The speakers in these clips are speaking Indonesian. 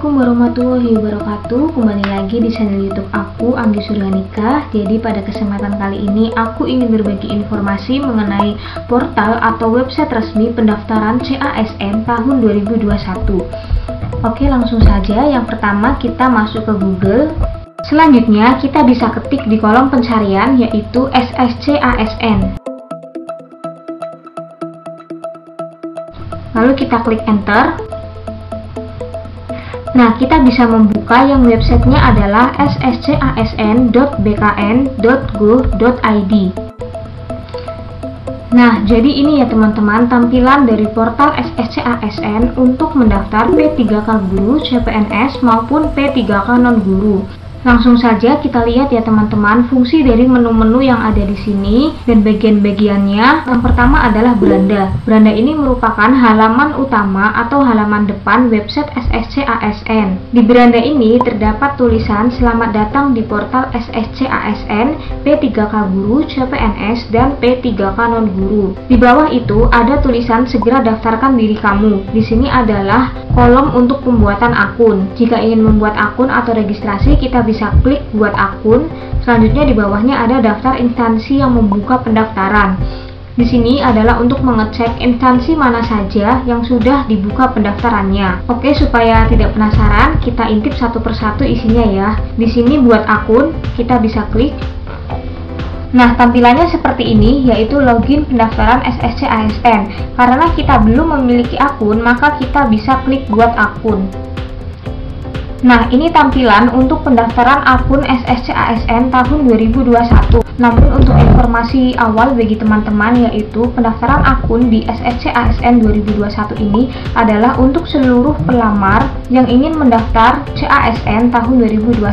Assalamualaikum warahmatullahi wabarakatuh. Kembali lagi di channel YouTube aku, Anggi Suryanika. Jadi pada kesempatan kali ini aku ingin berbagi informasi mengenai portal atau website resmi pendaftaran CASN tahun 2021. Oke, langsung saja. Yang pertama kita masuk ke Google. Selanjutnya kita bisa ketik di kolom pencarian yaitu SSCASN. Lalu kita klik enter. Nah, kita bisa membuka yang websitenya adalah sscasn.bkn.go.id. Nah, jadi ini ya teman-teman tampilan dari portal SSCASN untuk mendaftar P3K Guru, CPNS maupun P3K Non-Guru. Langsung saja kita lihat ya teman-teman fungsi dari menu-menu yang ada di sini dan bagian-bagiannya. Yang pertama adalah beranda. Beranda ini merupakan halaman utama atau halaman depan website SSCASN. Di beranda ini terdapat tulisan selamat datang di portal SSCASN, P3K Guru, CPNS, dan P3K Non-Guru. Di bawah itu ada tulisan segera daftarkan diri kamu. Di sini adalah kolom untuk pembuatan akun. Jika ingin membuat akun atau registrasi, kita bisa klik buat akun. Selanjutnya di bawahnya ada daftar instansi yang membuka pendaftaran. Di sini adalah untuk mengecek instansi mana saja yang sudah dibuka pendaftarannya. Oke, supaya tidak penasaran, kita intip satu persatu isinya ya. Di sini buat akun, kita bisa klik. Nah, tampilannya seperti ini, yaitu login pendaftaran SSCASN. Karena kita belum memiliki akun, maka kita bisa klik buat akun. Nah, ini tampilan untuk pendaftaran akun SSCASN tahun 2021. Namun untuk informasi awal bagi teman-teman yaitu pendaftaran akun di SSCASN 2021 ini adalah untuk seluruh pelamar yang ingin mendaftar CASN tahun 2021.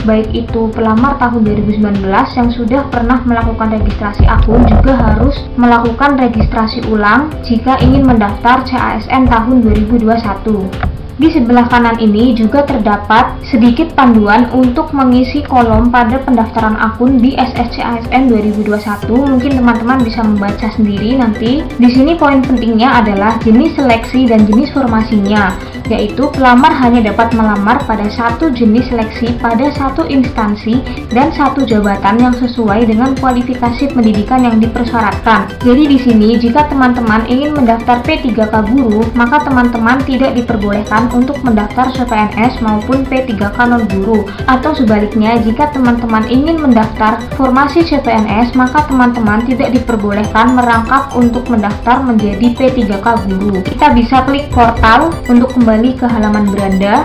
Baik itu pelamar tahun 2019 yang sudah pernah melakukan registrasi akun juga harus melakukan registrasi ulang jika ingin mendaftar CASN tahun 2021. Di sebelah kanan ini juga terdapat sedikit panduan untuk mengisi kolom pada pendaftaran akun di SSCASN 2021. Mungkin teman-teman bisa membaca sendiri nanti. Di sini poin pentingnya adalah jenis seleksi dan jenis formasinya, yaitu pelamar hanya dapat melamar pada satu jenis seleksi pada satu instansi dan satu jabatan yang sesuai dengan kualifikasi pendidikan yang dipersyaratkan. Jadi di sini jika teman-teman ingin mendaftar P3K Guru, maka teman-teman tidak diperbolehkan untuk mendaftar CPNS maupun P3K Non-Guru. Atau sebaliknya, jika teman-teman ingin mendaftar formasi CPNS, maka teman-teman tidak diperbolehkan merangkap untuk mendaftar menjadi P3K Guru. Kita bisa klik portal untuk kembali ke halaman beranda.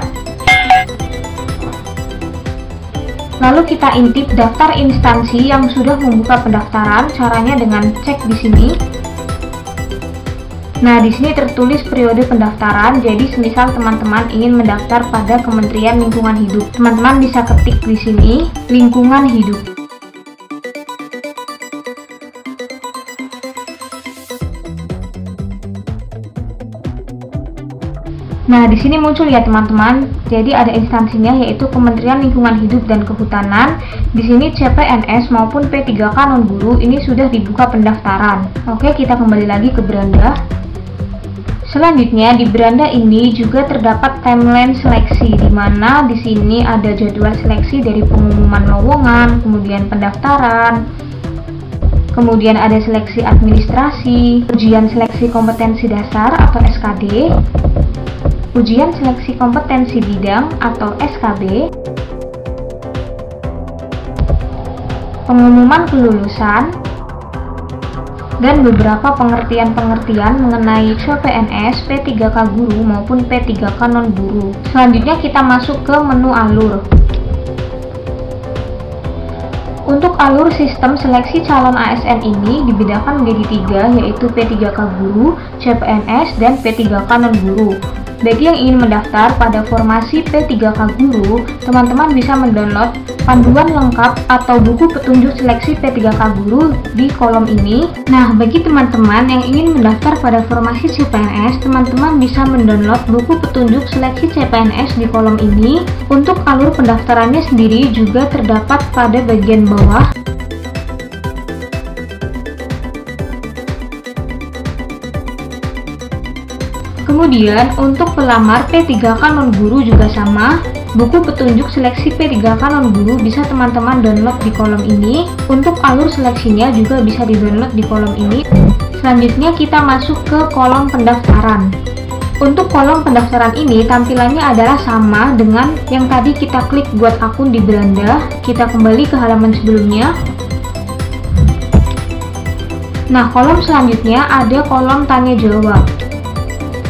Lalu kita intip daftar instansi yang sudah membuka pendaftaran. Caranya dengan cek di sini. Nah, di sini tertulis periode pendaftaran. Jadi, semisal teman-teman ingin mendaftar pada Kementerian Lingkungan Hidup, teman-teman bisa ketik di sini lingkungan hidup. Nah, di sini muncul ya teman-teman. Jadi ada instansinya yaitu Kementerian Lingkungan Hidup dan Kehutanan. Di sini CPNS maupun P3K Non-Guru ini sudah dibuka pendaftaran. Oke, kita kembali lagi ke beranda. Selanjutnya di beranda ini juga terdapat timeline seleksi, di mana di sini ada jadwal seleksi dari pengumuman lowongan, kemudian pendaftaran, kemudian ada seleksi administrasi, ujian seleksi kompetensi dasar atau SKD, ujian seleksi kompetensi bidang atau SKB, pengumuman kelulusan, dan beberapa pengertian-pengertian mengenai CPNS, P3K Guru maupun P3K Non-Guru. Selanjutnya kita masuk ke menu alur. Untuk alur sistem seleksi calon ASN ini dibedakan menjadi 3, yaitu P3K Guru, CPNS, dan P3K Non-Guru. Bagi yang ingin mendaftar pada formasi P3K Guru, teman-teman bisa mendownload panduan lengkap atau buku petunjuk seleksi P3K Guru di kolom ini. Nah, bagi teman-teman yang ingin mendaftar pada formasi CPNS, teman-teman bisa mendownload buku petunjuk seleksi CPNS di kolom ini. Untuk alur pendaftarannya sendiri juga terdapat pada bagian bawah. Kemudian untuk pelamar P3K non-guru juga sama. Buku petunjuk seleksi P3K non-guru bisa teman-teman download di kolom ini. Untuk alur seleksinya juga bisa di-download di kolom ini. Selanjutnya kita masuk ke kolom pendaftaran. Untuk kolom pendaftaran ini tampilannya adalah sama dengan yang tadi kita klik buat akun di beranda. Kita kembali ke halaman sebelumnya. Nah, kolom selanjutnya ada kolom tanya jawab.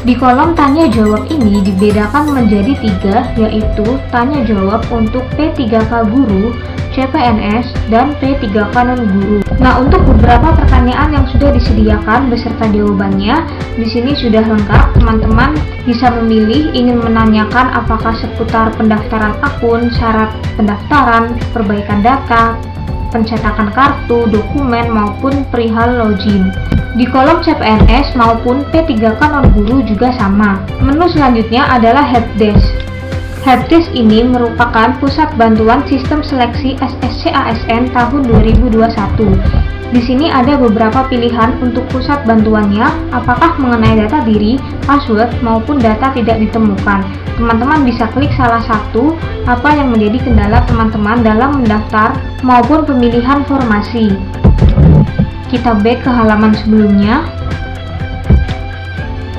Di kolom tanya jawab ini dibedakan menjadi 3, yaitu tanya jawab untuk P3K guru, CPNS, dan P3K non-guru. Nah, untuk beberapa pertanyaan yang sudah disediakan beserta jawabannya, di sini sudah lengkap. Teman-teman bisa memilih ingin menanyakan apakah seputar pendaftaran akun, syarat pendaftaran, perbaikan data, pencetakan kartu, dokumen, maupun perihal login. Di kolom CPNS maupun P3K non-guru juga sama. Menu selanjutnya adalah Helpdesk. Helpdesk ini merupakan pusat bantuan sistem seleksi SSC ASN tahun 2021. Di sini ada beberapa pilihan untuk pusat bantuannya, apakah mengenai data diri, password, maupun data tidak ditemukan. Teman-teman bisa klik salah satu apa yang menjadi kendala teman-teman dalam mendaftar maupun pemilihan formasi. Kita back ke halaman sebelumnya.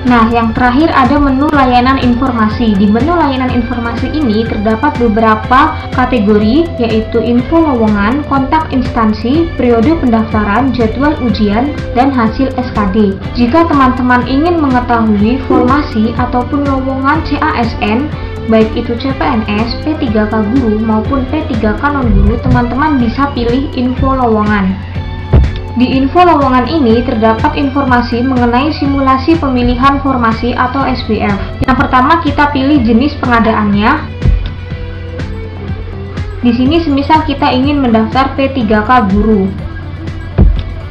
Nah, yang terakhir ada menu layanan informasi. Di menu layanan informasi ini terdapat beberapa kategori, yaitu info lowongan, kontak instansi, periode pendaftaran, jadwal ujian, dan hasil SKD. Jika teman-teman ingin mengetahui formasi ataupun lowongan CASN, baik itu CPNS, P3K guru, maupun P3K non-guru, teman-teman bisa pilih info lowongan. Di info lowongan ini terdapat informasi mengenai simulasi pemilihan formasi atau SPF. Yang pertama kita pilih jenis pengadaannya. Di sini semisal kita ingin mendaftar P3K guru.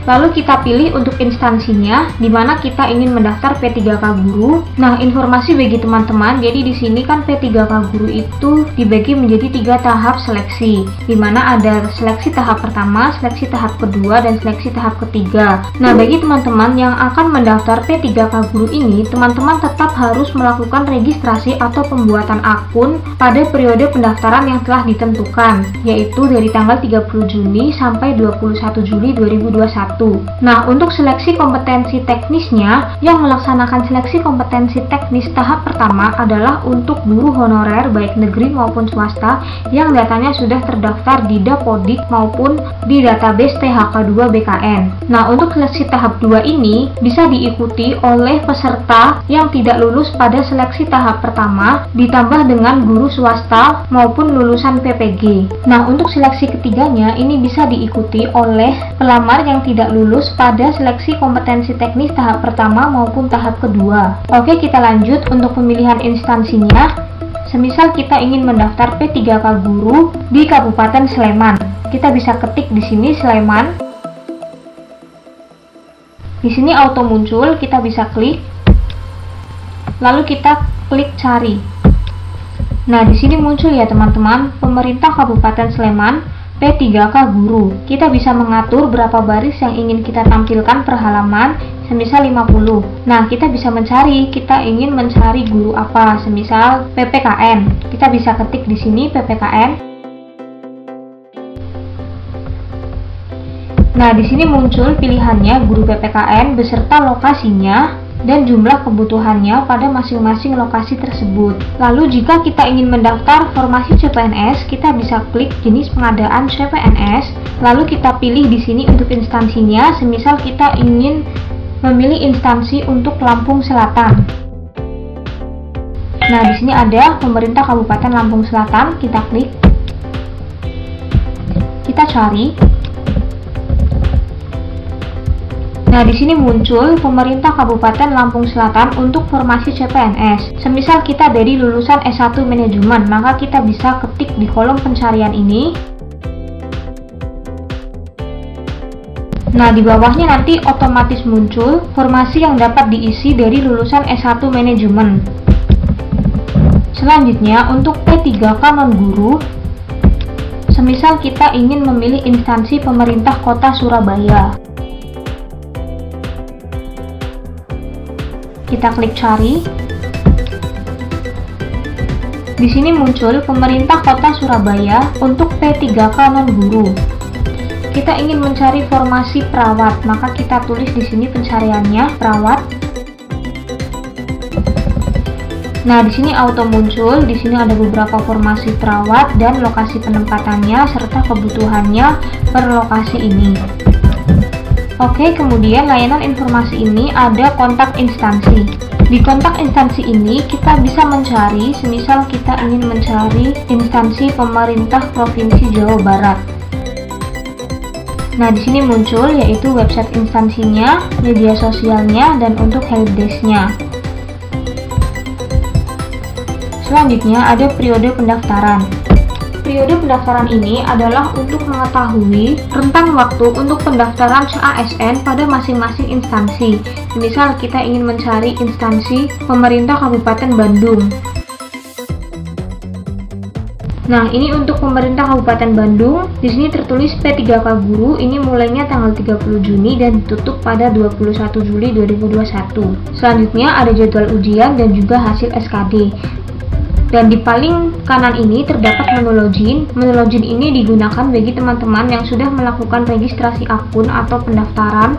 Lalu kita pilih untuk instansinya, di mana kita ingin mendaftar P3K guru. Nah, informasi bagi teman-teman, jadi di sini kan P3K guru itu dibagi menjadi 3 tahap seleksi, di mana ada seleksi tahap pertama, seleksi tahap kedua, dan seleksi tahap ketiga. Nah, bagi teman-teman yang akan mendaftar P3K guru ini, teman-teman tetap harus melakukan registrasi atau pembuatan akun pada periode pendaftaran yang telah ditentukan, yaitu dari tanggal 30 Juni sampai 21 Juli 2021. Nah, untuk seleksi kompetensi teknisnya, yang melaksanakan seleksi kompetensi teknis tahap pertama adalah untuk guru honorer baik negeri maupun swasta yang datanya sudah terdaftar di Dapodik maupun di database THK2 BKN. Nah, untuk seleksi tahap 2 ini bisa diikuti oleh peserta yang tidak lulus pada seleksi tahap pertama ditambah dengan guru swasta maupun lulusan PPG. Nah, untuk seleksi ketiganya ini bisa diikuti oleh pelamar yang tidak lulus pada seleksi kompetensi teknis tahap pertama maupun tahap kedua. Oke, kita lanjut untuk pemilihan instansinya. Semisal kita ingin mendaftar P3K guru di Kabupaten Sleman, kita bisa ketik di sini Sleman. Di sini auto muncul, kita bisa klik. Lalu kita klik cari. Nah, di sini muncul ya teman-teman, pemerintah Kabupaten Sleman P3K guru. Kita bisa mengatur berapa baris yang ingin kita tampilkan per halaman, semisal 50. Nah, kita bisa mencari, kita ingin mencari guru apa, semisal PPKN. Kita bisa ketik di sini PPKN. Nah, di sini muncul pilihannya guru PPKN beserta lokasinya dan jumlah kebutuhannya pada masing-masing lokasi tersebut. Lalu jika kita ingin mendaftar formasi CPNS, kita bisa klik jenis pengadaan CPNS, lalu kita pilih di sini untuk instansinya, semisal kita ingin memilih instansi untuk Lampung Selatan. Nah, di sini ada pemerintah Kabupaten Lampung Selatan, kita klik. Kita cari. Nah, di sini muncul pemerintah Kabupaten Lampung Selatan untuk formasi CPNS. Semisal kita dari lulusan S1 Manajemen, maka kita bisa ketik di kolom pencarian ini. Nah, di bawahnya nanti otomatis muncul formasi yang dapat diisi dari lulusan S1 Manajemen. Selanjutnya, untuk P3K non-guru, semisal kita ingin memilih instansi pemerintah Kota Surabaya. Kita klik cari. Di sini muncul pemerintah Kota Surabaya untuk P3K non-guru. Kita ingin mencari formasi perawat, maka kita tulis di sini pencariannya perawat. Nah, di sini auto muncul. Di sini ada beberapa formasi perawat dan lokasi penempatannya serta kebutuhannya per lokasi ini. Oke, kemudian layanan informasi ini ada kontak instansi. Di kontak instansi ini kita bisa mencari, semisal kita ingin mencari instansi pemerintah Provinsi Jawa Barat. Nah, di sini muncul yaitu website instansinya, media sosialnya, dan untuk helpdesk-nya. Selanjutnya ada periode pendaftaran. Periode pendaftaran ini adalah untuk mengetahui rentang waktu untuk pendaftaran ASN pada masing-masing instansi. Misal kita ingin mencari instansi pemerintah Kabupaten Bandung. Nah, ini untuk pemerintah Kabupaten Bandung. Di sini tertulis P3K Guru. Ini mulainya tanggal 30 Juni dan ditutup pada 21 Juli 2021. Selanjutnya ada jadwal ujian dan juga hasil SKD. Dan di paling kanan ini terdapat menu login. Menu login ini digunakan bagi teman-teman yang sudah melakukan registrasi akun atau pendaftaran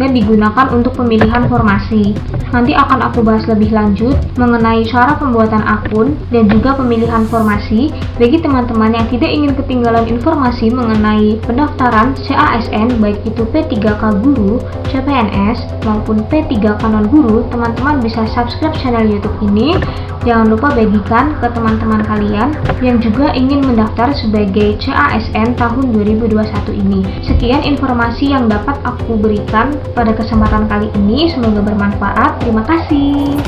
dan digunakan untuk pemilihan formasi. Nanti akan aku bahas lebih lanjut mengenai cara pembuatan akun dan juga pemilihan formasi bagi teman-teman yang tidak ingin ketinggalan informasi mengenai pendaftaran CASN baik itu P3K Guru, CPNS maupun P3K Non-Guru. Teman-teman bisa subscribe channel YouTube ini. Jangan lupa bagikan ke teman-teman kalian yang juga ingin mendaftar sebagai CASN tahun 2021 ini. Sekian informasi yang dapat aku berikan pada kesempatan kali ini, semoga bermanfaat. Terima kasih.